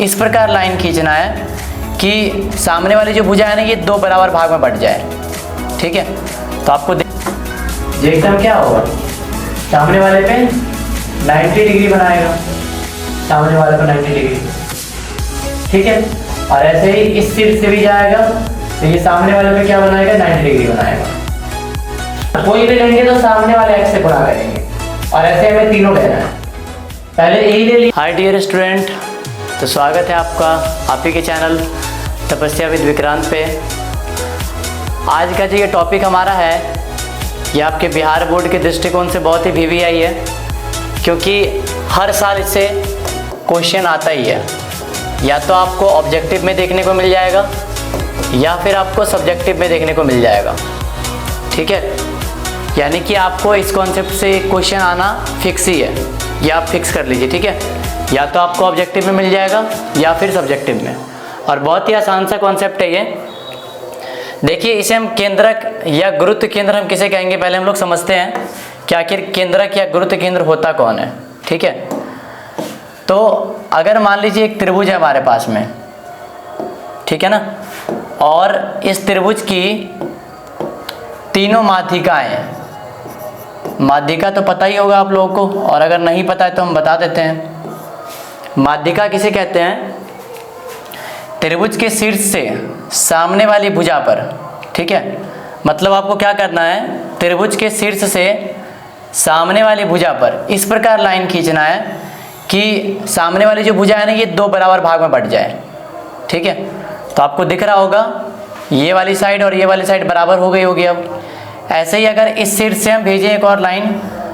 इस प्रकार लाइन खींचना है कि सामने वाली जो भुजा है ना ये दो बराबर भाग में बट जाए। ठीक है, तो आपको देखना क्या होगा, सामने वाले पे 90 डिग्री बनाएगा, सामने वाले पे 90 डिग्री। ठीक है, और ऐसे ही इस सिर से भी जाएगा तो ये सामने वाले पे क्या बनाएगा, 90 डिग्री बनाएगा। कोई भी लेंगे तो सामने वाले एक्स से गुणा करेंगे और ऐसे हमें तीनों लेना है। पहले यही ले ली। हाय डियर स्टूडेंट, तो स्वागत है आपका आप ही के चैनल तपस्या विद विक्रांत पे। आज का जो ये टॉपिक हमारा है ये आपके बिहार बोर्ड के दृष्टिकोण से बहुत ही VVI है, क्योंकि हर साल इससे क्वेश्चन आता ही है। या तो आपको ऑब्जेक्टिव में देखने को मिल जाएगा या फिर आपको सब्जेक्टिव में देखने को मिल जाएगा। ठीक है, यानी कि आपको इस कॉन्सेप्ट से क्वेश्चन आना फिक्स ही है, ये आप फिक्स कर लीजिए। ठीक है, या तो आपको ऑब्जेक्टिव में मिल जाएगा या फिर सब्जेक्टिव में। और बहुत ही आसान सा कॉन्सेप्ट है ये। देखिए, इसे हम केंद्रक या गुरुत्व केंद्र हम किसे कहेंगे, पहले हम लोग समझते हैं कि आखिर केंद्रक या गुरुत्व केंद्र होता कौन है। ठीक है, तो अगर मान लीजिए एक त्रिभुज है हमारे पास में, ठीक है ना, और इस त्रिभुज की तीनों माध्यिकाएं हैं। माध्यिका तो पता ही होगा आप लोगों को, और अगर नहीं पता है तो हम बता देते हैं। माध्यिका किसे कहते हैं, त्रिभुज के शीर्ष से सामने वाली भुजा पर। ठीक है, मतलब आपको क्या करना है, त्रिभुज के शीर्ष से सामने वाली भुजा पर इस प्रकार लाइन खींचना है कि सामने वाली जो भुजा है ना ये दो बराबर भाग में बट जाए। ठीक है, तो आपको दिख रहा होगा ये वाली साइड और ये वाली साइड बराबर हो गई होगी। अब ऐसे ही अगर इस शीर्ष से हम भेजें एक और लाइन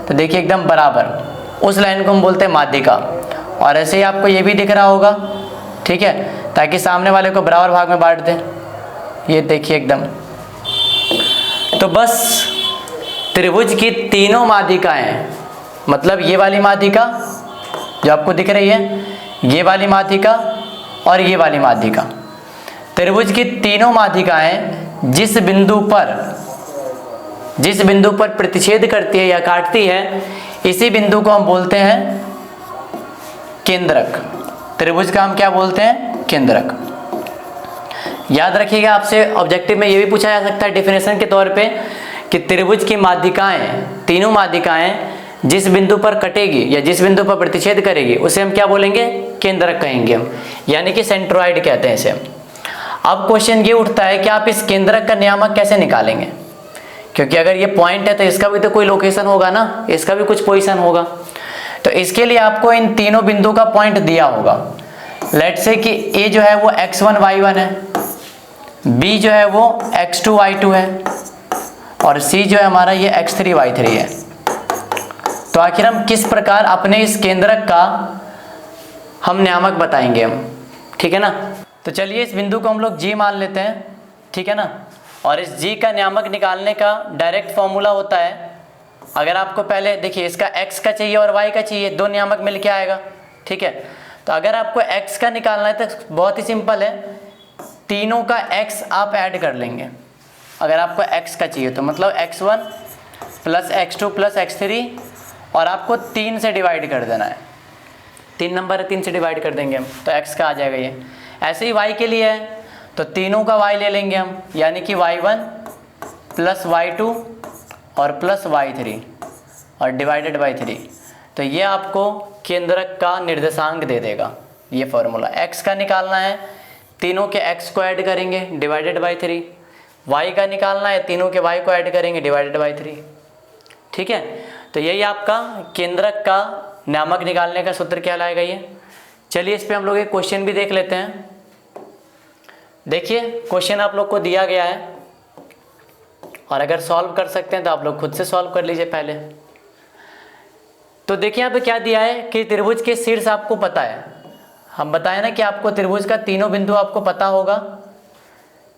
तो देखिए एकदम बराबर, उस लाइन को हम बोलते हैं माध्यिका। और ऐसे ही आपको ये भी दिख रहा होगा, ठीक है, ताकि सामने वाले को बराबर भाग में बांट दें। ये देखिए एकदम। तो बस त्रिभुज की तीनों माध्यिकाएं, मतलब ये वाली माध्यिका जो आपको दिख रही है, ये वाली माध्यिका और ये वाली माध्यिका, त्रिभुज की तीनों माध्यिकाएं जिस बिंदु पर प्रतिच्छेद करती है या काटती है, इसी बिंदु को हम बोलते हैं केंद्रक। त्रिभुज का हम क्या बोलते हैं, केंद्रक। याद रखिएगा, आपसे ऑब्जेक्टिव में ये भी पूछा जा सकता है डेफिनेशन के तौर पे कि त्रिभुज की माध्यिकाएं, तीनों माध्यिकाएं जिस बिंदु पर कटेगी या जिस बिंदु पर प्रतिच्छेद करेगी उसे हम क्या बोलेंगे, केंद्रक कहेंगे हम, यानी कि सेंट्रोइड कहते हैं इसे। अब क्वेश्चन ये उठता है कि आप इस केंद्रक का नियामक कैसे निकालेंगे, क्योंकि अगर ये पॉइंट है तो इसका भी तो कोई लोकेशन होगा ना, इसका भी कुछ पोजीशन होगा। तो इसके लिए आपको इन तीनों बिंदु का पॉइंट दिया होगा। लेट्स से कि A जो है वो x1 y1 है, B जो है वो x2 y2 है और C जो है हमारा ये x3 y3 है। तो आखिर हम किस प्रकार अपने इस केंद्रक का हम नियामक बताएंगे हम, ठीक है ना। तो चलिए इस बिंदु को हम लोग G मान लेते हैं, ठीक है ना। और इस G का नियामक निकालने का डायरेक्ट फॉर्मूला होता है, अगर आपको पहले देखिए इसका x का चाहिए और y का चाहिए, दो नियामक मिल के आएगा। ठीक है, तो अगर आपको x का निकालना है तो बहुत ही सिंपल है, तीनों का x आप ऐड कर लेंगे। अगर आपको x का चाहिए तो मतलब x1 plus x2 plus x3, और आपको 3 से डिवाइड कर देना है। 3 नंबर है, 3 से डिवाइड कर देंगे हम तो x का आ जाएगा ये। ऐसे ही y के लिए है तो तीनों का y ले लेंगे हम, यानी कि y1 प्लस y2 और प्लस y3 और डिवाइडेड बाई 3। तो ये आपको केंद्रक का निर्देशांक दे देगा ये फॉर्मूला। x का निकालना है, तीनों के x को ऐड करेंगे डिवाइडेड बाई 3। y का निकालना है, तीनों के y को ऐड करेंगे डिवाइडेड बाई 3। ठीक है, तो यही आपका केंद्रक का नियामक निकालने का सूत्र कहलाएगा ये। चलिए इस पे हम लोग एक क्वेश्चन भी देख लेते हैं। देखिए क्वेश्चन आप लोग को दिया गया है, और अगर सॉल्व कर सकते हैं तो आप लोग खुद से सॉल्व कर लीजिए पहले। तो देखिए यहाँ पे क्या दिया है कि त्रिभुज के शीर्ष आपको पता है, हम बताए ना कि आपको त्रिभुज का तीनों बिंदु आपको पता होगा।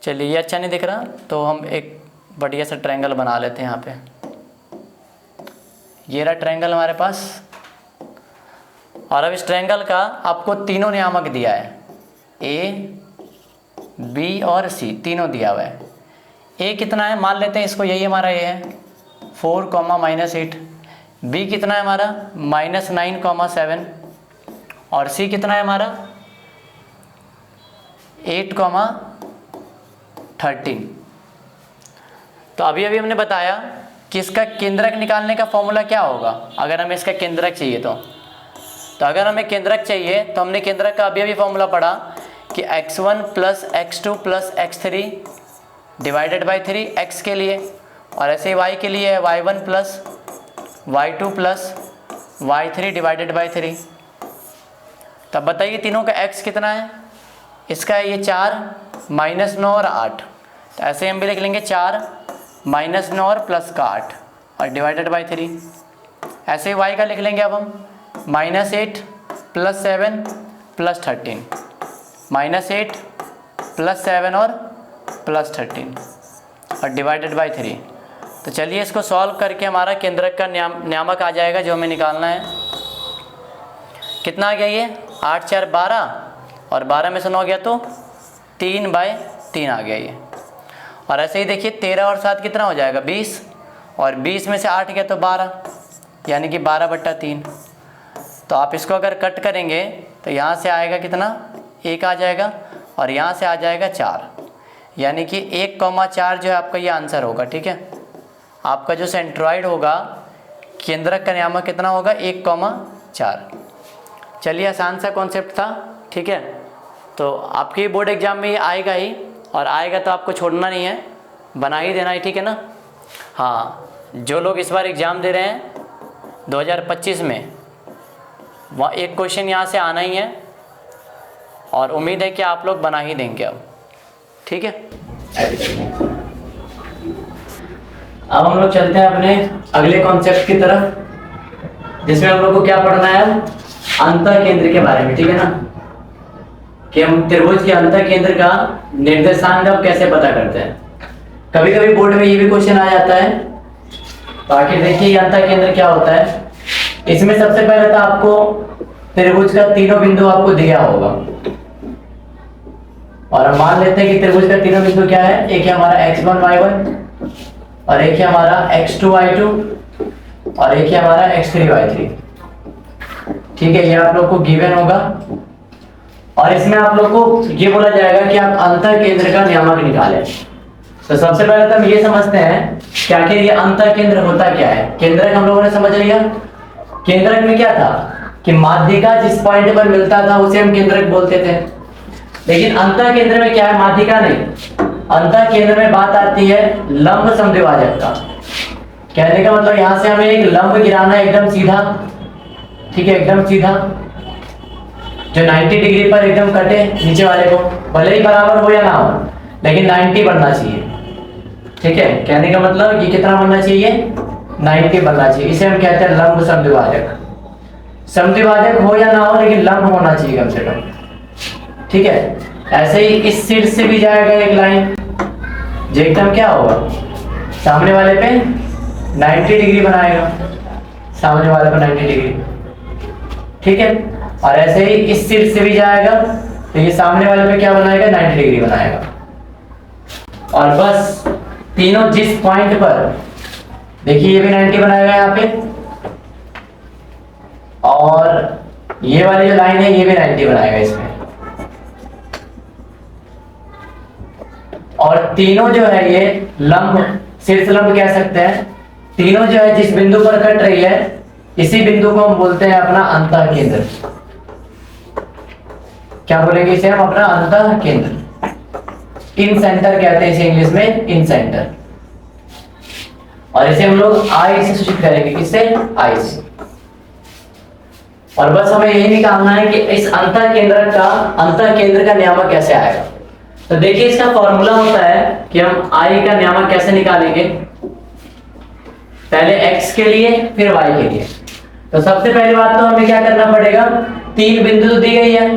चलिए ये अच्छा नहीं दिख रहा तो हम एक बढ़िया सा ट्रायंगल बना लेते हैं यहाँ पे। ये रहा ट्रायंगल हमारे पास, और अब इस ट्रायंगल का आपको तीनों नियामक दिया है, A, B और C तीनों दिया हुआ है। A कितना है मान लेते हैं इसको, यही हमारा A है 4, -8। B कितना है हमारा -9, 7। और C कितना है हमारा 8,13। तो अभी अभी हमने बताया कि इसका केंद्रक निकालने का फॉर्मूला क्या होगा अगर हमें इसका केंद्रक चाहिए तो अगर हमें केंद्रक चाहिए तो हमने केंद्रक का अभी अभी फॉर्मूला पढ़ा कि x1 plus x2 plus x3 divided by 3 x के लिए, और ऐसे ही y के लिए है y1 plus y2 plus y3 divided by 3। तब बताइए तीनों का x कितना है? इसका है ये 4 माइनस 9 और 8, तो ऐसे ही हम भी लिख लेंगे 4 माइनस 9 और प्लस का 8 और डिवाइडेड बाई 3। ऐसे ही y का लिख लेंगे अब हम -8 प्लस 7 प्लस 13, -8 प्लस 7 और प्लस 13 और डिवाइडेड बाई 3। तो चलिए इसको सॉल्व करके हमारा केंद्रक का नियामक आ जाएगा जो हमें निकालना है। कितना आ गया ये? 8 4 12 और 12 में से 9 गया तो 3/3 आ गया ये। और ऐसे ही देखिए 13 और 7 कितना हो जाएगा? 20, और 20 में से 8 गया तो 12, यानी कि 12/3। तो आप इसको अगर कट करेंगे तो यहाँ से आएगा कितना? 1 आ जाएगा और यहाँ से आ जाएगा 4, यानी कि 1,4 जो है आपका ये आंसर होगा। ठीक है, आपका जो सेंट्रॉइड होगा केंद्रक का नियामक कितना होगा? 1,4। चलिए आसान सा कॉन्सेप्ट था। ठीक है, तो आपके बोर्ड एग्जाम में ये आएगा ही, और आएगा तो आपको छोड़ना नहीं है, बना ही देना है। ठीक है ना? हाँ, जो लोग इस बार एग्ज़ाम दे रहे हैं 2025 में, वहाँ एक क्वेश्चन यहाँ से आना ही है, और उम्मीद है कि आप लोग बना ही देंगे अब। ठीक है, अब हम लोग चलते हैं अपने अगले कॉन्सेप्ट की तरफ, जिसमें हम लोग को क्या पढ़ना है? अंतः केंद्र के बारे में। ठीक है ना, कि हम त्रिभुज के अंतः केंद्र का निर्देशांक अब कैसे पता करते हैं। कभी कभी बोर्ड में ये भी क्वेश्चन आ जाता है। बाकी देखिए ये अंतः केंद्र क्या होता है। इसमें सबसे पहले तो आपको त्रिभुज का तीनों बिंदु आपको दिया होगा, और हम मान लेते हैं कि त्रिभुज का तीनों बिंदु क्या है? एक है हमारा x1 y1, और एक है हमारा x2 y2, और एक है हमारा x3 y3। ठीक है, ये आप लोग को गिवन होगा, और इसमें आप लोग को ये बोला जाएगा कि आप अंतः केंद्र का नियामक निकालें। तो सबसे पहले तो हम ये समझते हैं कि आखिर ये अंतः केंद्र होता क्या है। केंद्रक हम लोगों ने समझ लिया। केंद्रक में क्या था कि माध्यिका जिस पॉइंट पर मिलता था उसे हम केंद्रक बोलते थे। लेकिन अंतः केंद्र में क्या है? माध्यिका नहीं, अंतः केंद्र में बात आती है लंब समद्विभाजक का। कहने का मतलब यहाँ से हमें एक लंब गिराना है एकदम सीधा। ठीक है, एकदम सीधा, जो 90 डिग्री पर एकदम कटे नीचे वाले को, भले ही बराबर हो या ना हो, लेकिन 90 बनना चाहिए। ठीक है, कहने का मतलब ये कितना बनना चाहिए? 90 बनना चाहिए। इसे हम कहते हैं लंब समद्विभाजक। समद्विभाजक हो या ना हो, लेकिन लंब होना चाहिए कम से कम। ठीक है, ऐसे ही इस शीर्ष से भी जाएगा एक लाइन, जो एकदम क्या होगा? सामने वाले पे 90 डिग्री बनाएगा, सामने वाले पे 90 डिग्री। ठीक है, और ऐसे ही इस शीर्ष से भी जाएगा, तो ये सामने वाले पे क्या बनाएगा? 90 डिग्री बनाएगा। और बस तीनों जिस पॉइंट पर, देखिए ये भी 90 बनाएगा यहाँ पे, और ये वाली जो लाइन है ये भी 90 बनाएगा इसमें। और तीनों जो है ये लंब, शीर्ष लंब कह सकते हैं। तीनों जो है जिस बिंदु पर कट रही है, इसी बिंदु को हम बोलते हैं अपना अंतः केंद्र। क्या बोलेंगे इसे हम? अपना अंतः केंद्र। इन सेंटर कहते हैं इसे इंग्लिश में, इन सेंटर। और इसे हम लोग आई से सूचित करेंगे। किससे? आई से। और बस हमें यही निकालना है कि इस अंतः केंद्र का नियामक कैसे आएगा। तो देखिए इसका फॉर्मूला होता है कि हम आई का नियामक कैसे निकालेंगे। पहले x के लिए फिर y के लिए। तो सबसे पहली बात तो हमें क्या करना पड़ेगा? 3 बिंदु तो दी गई है,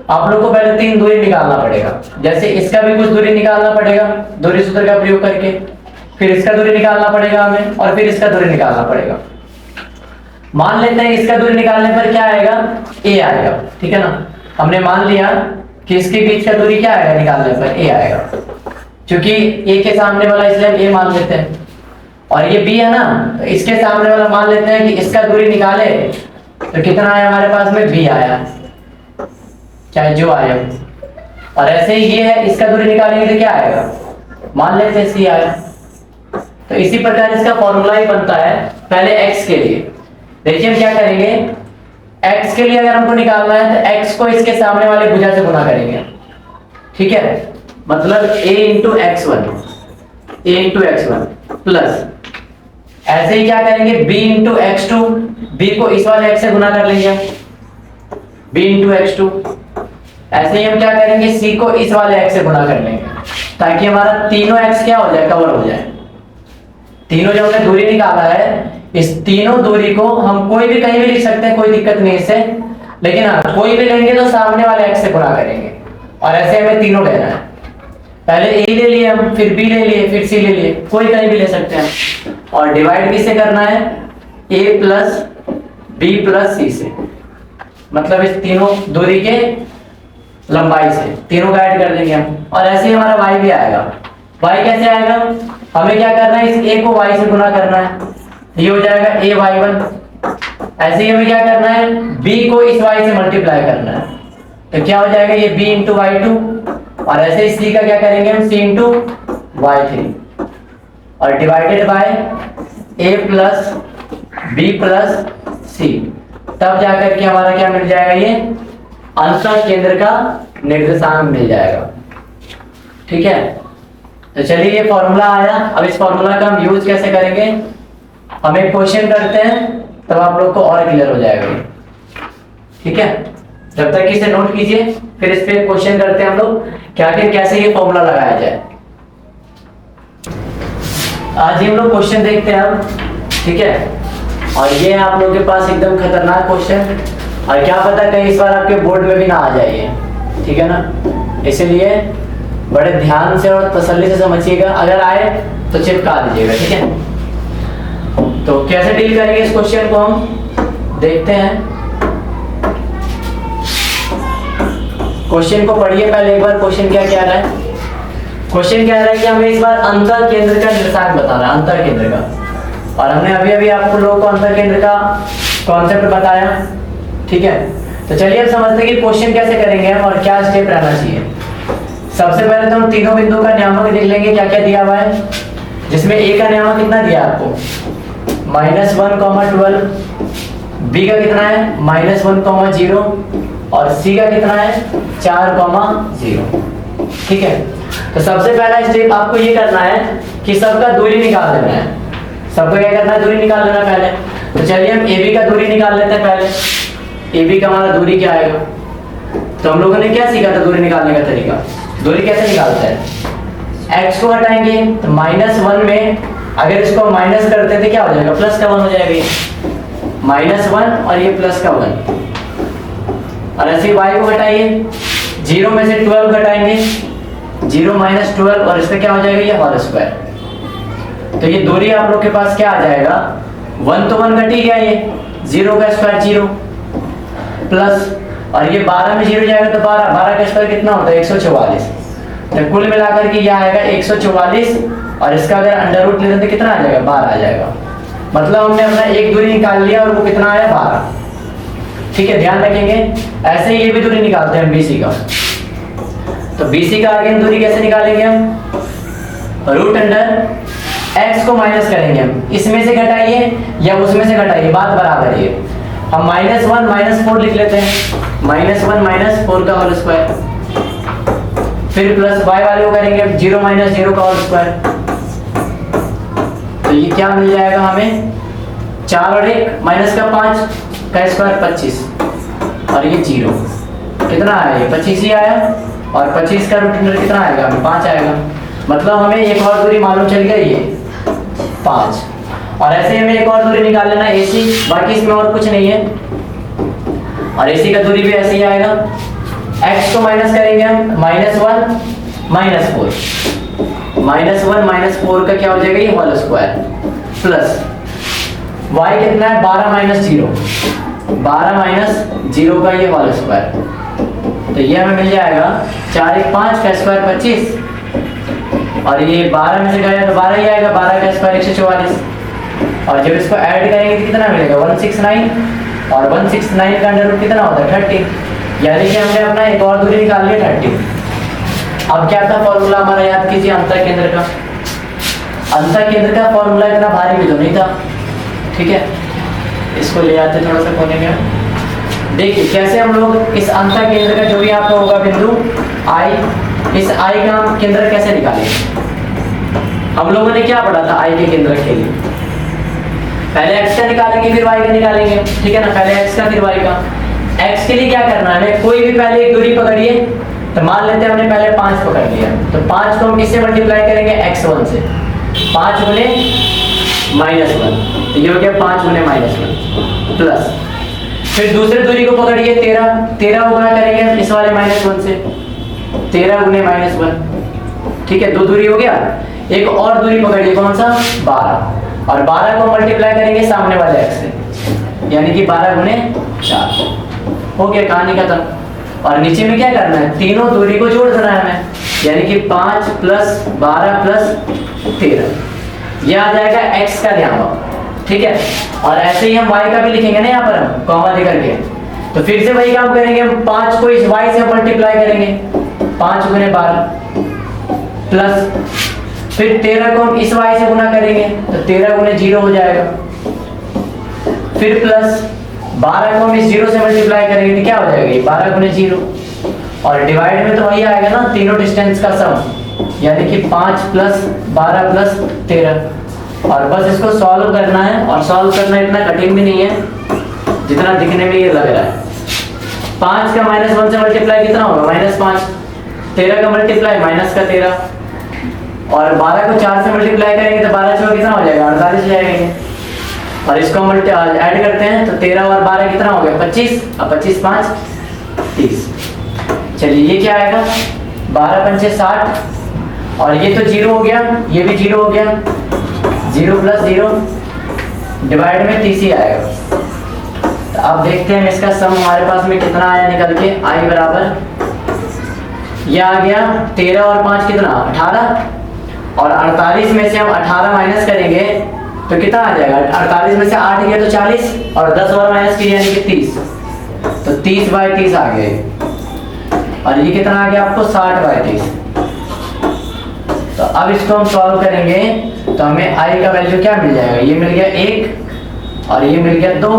आप लोग को पहले 3 दूरी निकालना पड़ेगा। जैसे इसका भी कुछ दूरी निकालना पड़ेगा दूरी सूत्र का प्रयोग करके, फिर इसका दूरी निकालना पड़ेगा हमें, और फिर इसका दूरी निकालना पड़ेगा। मान लेते हैं इसका दूरी निकालने पर क्या आएगा? a आएगा। ठीक है ना, हमने मान लिया कि इसके बीच का दूरी क्या आएगा? निकालने पर a आएगा, क्योंकि a के सामने वाला इसलिए हम a मान लेते हैं, और ये b है ना, तो इसके सामने वाला मान लेते हैं कि इसका दूरी निकाले तो कितना आया हमारे पास में? b आया, चाहे जो आया। और ऐसे ही ये है, इसका दूरी निकालेंगे तो क्या आएगा, मान लेते हैं सी आया। तो इसी प्रकार इसका फॉर्मूला ही बनता है पहले x के लिए। देखिए हम क्या करेंगे, x के लिए अगर हमको निकालना है तो x को इसके सामने वाले भुजा से गुना करेंगे, ठीक है, मतलब a इंटू x1 प्लस ऐसे ही क्या करेंगे b इंटू x2, b को इस वाले x से गुना कर लेंगे b इंटू x2। ऐसे ही हम क्या करेंगे, c को इस वाले x से गुना कर लेंगे ताकि हमारा तीनों x क्या हो जाए, कवर हो जाए। तीनों जो हमने दूरी निकाला है, इस तीनों दूरी को हम कोई भी कहीं भी लिख सकते हैं, कोई दिक्कत नहीं इससे, लेकिन हाँ कोई भी लेंगे तो सामने वाले x से गुना करेंगे। और ऐसे हमें तीनों लेना है, पहले a ले लिए हम, फिर b ले लिए, फिर c ले लिए, कोई कहीं भी ले सकते हैं। और डिवाइड किससे करना है, a plus b plus c से, मतलब इस तीनों दूरी के लंबाई से तीनों का ऐड कर देंगे हम। और ऐसे ही हमारा y भी आएगा। y कैसे आएगा, हमें क्या करना है, इस a को y से गुना करना है, ये हो जाएगा ay1। ऐसे ही हमें क्या करना है, b को इस y से मल्टीप्लाई करना है, तो क्या हो जाएगा ये b इंटू y2। और ऐसे ही c का क्या करेंगे हम, c इंटू y3 और divided by a plus b plus c। तब जाकर के हमारा क्या मिल जाएगा, ये अंतर केंद्र का निर्देशांक मिल जाएगा, ठीक है। तो चलिए ये फॉर्मूला आया। अब इस फॉर्मूला का हम यूज कैसे करेंगे, हम एक क्वेश्चन करते हैं तब आप लोग को और क्लियर हो जाएगा, ठीक है। जब तक इसे नोट कीजिए, फिर इस पे क्वेश्चन करते हैं हम लोग क्या कि कैसे ये फॉर्मूला लगाया जाए। आज हम लोग क्वेश्चन देखते हैं अब, ठीक है। और ये आप लोगों के पास एकदम खतरनाक क्वेश्चन, और क्या पता कहीं इस बार आपके बोर्ड में भी ना आ जाइए, ठीक है ना। इसलिए बड़े ध्यान से और तसल्ली से समझिएगा, अगर आए तो चिपका दीजिएगा, ठीक है। तो कैसे डील करेंगे इस क्वेश्चन को हम देखते हैं। क्वेश्चन को पढ़िए पहले एक बार, क्वेश्चन क्या कह रहा है। क्वेश्चन कह रहा है कि हमें इस बार अंतर केंद्र का निर्देशांक बताना है, अंतर केंद्र का। और हमने अभी अभी आपको लोगों को अंतर केंद्र का कॉन्सेप्ट बताया, ठीक है। तो चलिए अब समझते हैं कि क्वेश्चन कैसे करेंगे हम और क्या स्टेप रहना चाहिए। सबसे पहले तो हम तीनों बिंदु का नियामक लिख लेंगे, क्या क्या दिया हुआ है, जिसमें a का नियामक कितना दिया आपको, -1, 12, b का कितना है -1, 0 और c का कितना है 4, 0, ठीक है। तो सबसे पहला स्टेप आपको ये करना है कि सबका दूरी निकाल देना है। सबको क्या करना है, दूरी निकाल लेना पहले। तो चलिए हम AB का दूरी निकाल लेते हैं पहले। AB का हमारा दूरी क्या आएगा, तो हम लोगों ने क्या सीखा था दूरी निकालने का तरीका। दूरी कैसे निकालते हैं, x को हटाएंगे तो -1 में अगर इसको माइनस करते थे क्या हो जाएगा, प्लस का 1 हो जाएगा, -1 और ये प्लस का 1। और ऐसे y को हटाइए, 0 में से 12 घटाएंगे, 0 - 12 और इसका क्या हो जाएगा, ये होल स्क्वायर। तो ये दूरी आप लोग के पास क्या आ जाएगा, 1 तो 1 घट ही गया, ये 0 का स्क्वायर 0 प्लस, और ये 12 में 0 जाएगा तो 12 का स्क्वायर कितना होता है 144। तो कुल मिलाकर के यह आएगा 144 और इसका अगर अंडर रूट लेते तो कितना आ जाएगा, 12 आ जाएगा। मतलब हमने अपना एक दूरी निकाल लिया और वो कितना आया, 12, ठीक है। ध्यान रखेंगे। ऐसे ही ये भी दूरी निकालते हैं BC का। तो BC का आगे दूरी कैसे निकालेंगे हम, रूट अंडर x को माइनस करेंगे हम, इसमें से घटाइए या उसमें से घटाइए, बात बराबर है। हम -1 - 4 लिख लेते हैं, -1 - 4 का होल स्क्वायर, फिर प्लस y वाले को करेंगे 0 - 0 का होल स्क्वायर। तो ये क्या मिल जाएगा हमें, 4 और 1 माइनस का 5 का स्क्वायर 25 और ये 0 कितना आया, ये 25 ही आया। और 25 का रूट अंडर कितना आएगा, 5 आएगा। मतलब हमें एक और दूरी मालूम चल गया, ये 5। और ऐसे हमें एक और दूरी निकाल लेना AC, बाकी इसमें और कुछ नहीं है। और AC का दूरी भी ऐसे ही आएगा, x को माइनस करेंगे हम, -1 - 4, -1 - 4 का क्या हो जाएगा, ये होल स्क्वायर प्लस y कितना है 12 - 0, 12 - 0 का ये होल स्क्वायर। तो ये हमें मिल जाएगा 4 1 5 का स्क्वायर 25 और ये 12 में से गया तो 12 ही आएगा, 12 का स्क्वायर 144। और जब इसको ऐड करेंगे तो कितना मिलेगा, 169 और 169 का अंडर रूट कितना होता है 30। यानी कि हमने अपना एक और दूरी निकाल लिया 30। अब क्या था फॉर्मूला हमारा, याद कीजिए अंतर केंद्र का। अंतर केंद्र का फॉर्मूला इतना भारी भी तो नहीं था, ठीक है। इसको ले आते थोड़ा सा कोने में। देखिए कैसे हम लोग इस अंतर केंद्र का जो भी आपका होगा बिंदु आई, इस आई का हम केंद्र कैसे निकालेंगे। हम लोगों ने क्या पढ़ा था आई के केंद्र के लिए, पहले x का निकालेंगे फिर y का निकालेंगे, ठीक है ना। पहले x का फिर y का। x के लिए क्या करना है, हमें कोई भी पहले एक दूरी पकड़िए। तो मान लेते हैं हमने पहले 5 पकड़ लिया, तो 5 को हम किससे मल्टीप्लाई करेंगे, x1 से। 5 गुने -1, तो ये हो गया 5 गुने -1 प्लस, फिर दूसरी दूरी को पकड़िए 13, 13 को गुणा करेंगे इस वाले -1 से, 13 गुने -1, ठीक है। 2 दूरी हो गया। एक और दूरी पकड़िए, कौन सा, 12, और 12 को मल्टीप्लाई करेंगे सामने वाले x से, यानी कि 12 गुने 4 हो गया, कहानी खत्म। और नीचे में क्या करना है, तीनों दूरी को जोड़ देना है हमें, यानी कि 5 + 12 + 13, यह आ जाएगा x का, ध्यान रखो, ठीक है। और ऐसे ही हम y का भी लिखेंगे ना यहाँ पर हम कॉमा दे करके, तो फिर से वही काम करेंगे, हम 5 को इस y से मल्टीप्लाई करेंगे, 5 गुने 12 प्लस, फिर 13 को हम इस y से गुना करेंगे, तो 13 गुने 0 हो जाएगा, फिर प्लस 12 को हम इस 0 से मल्टीप्लाई करेंगे, तो क्या हो जाएगा, ये 12 गुने 0, और डिवाइड में तो वही आएगा ना, तीनों डिस्टेंस का सम, यानी कि 5 + 12 + 13। और बस इसको सॉल्व करना है, और सॉल्व करना इतना कठिन भी नहीं है जितना दिखने में ये लग रहा है। 5 का -1 से मल्टीप्लाई कितना होगा, -5, 13 का मल्टीप्लाई -13, और 12 को 4 से मल्टीप्लाई करेंगे तो 12 से कितना हो जाएगा, 48 हो जाएगा। और इसको हम ऐड करते हैं तो 13 और 12 कितना हो गया, 25, और 25 5 30। चलिए ये क्या आएगा, 12 पंचे 60, और ये तो 0 हो गया, ये भी 0 हो गया, 0 + 0 डिवाइड में 30 ही आएगा। तो अब देखते हैं इसका सम हमारे पास में कितना आया निकल के, i बराबर, ये आ गया 13 और 5 कितना, 18, और 48 में से हम 18 माइनस करेंगे तो कितना आ जाएगा, 48 में से 8 गया तो 40, और 10 और माइनस किया यानी कि 30, तो 30/30 आ गए। और ये कितना आ गया आपको, 60/30। तो अब इसको हम सॉल्व करेंगे तो हमें i का वैल्यू क्या मिल जाएगा, ये मिल गया 1 और ये मिल गया 2,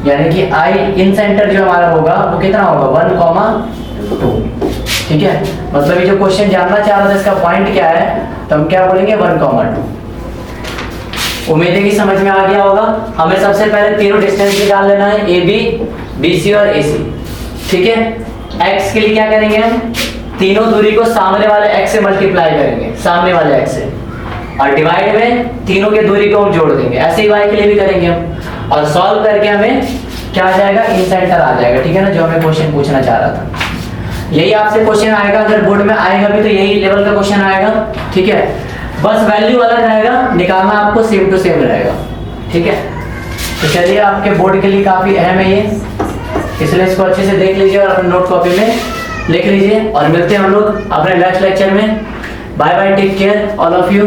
यानी कि i इन सेंटर जो हमारा होगा वो कितना होगा, 1,2, ठीक है। मतलब ये जो क्वेश्चन जानना चाह रहा था इसका पॉइंट क्या है, तो हम क्या बोलेंगे, 1,2। उम्मीद है कि समझ में आ गया होगा। हमें सबसे पहले तीनों डिस्टेंस निकाल लेना है, AB, BC और AC, ठीक है। x के लिए क्या करेंगे, हम तीनों दूरी को सामने वाले x से मल्टीप्लाई करेंगे, सामने वाले x से, और डिवाइड में तीनों के दूरी को हम जोड़ देंगे। ऐसे ही y के लिए भी करेंगे हम, और सॉल्व करके हमें क्या आ जाएगा, इन सेंटर आ जाएगा, ठीक है ना, जो हमें क्वेश्चन पूछना चाह रहा था। यही आपसे क्वेश्चन आएगा, अगर बोर्ड में आएगा भी तो यही लेवल का क्वेश्चन आएगा, ठीक है। बस वैल्यू अलग रहेगा, निकालना आपको सेम टू सेम रहेगा, ठीक है। तो चलिए, आपके बोर्ड के लिए काफी अहम है ये, इसलिए इसको अच्छे से देख लीजिए और अपने नोट कॉपी में लिख लीजिए। और मिलते हैं हम लोग अपने नेक्स्ट लेक्चर में। Bye bye, take care all of you.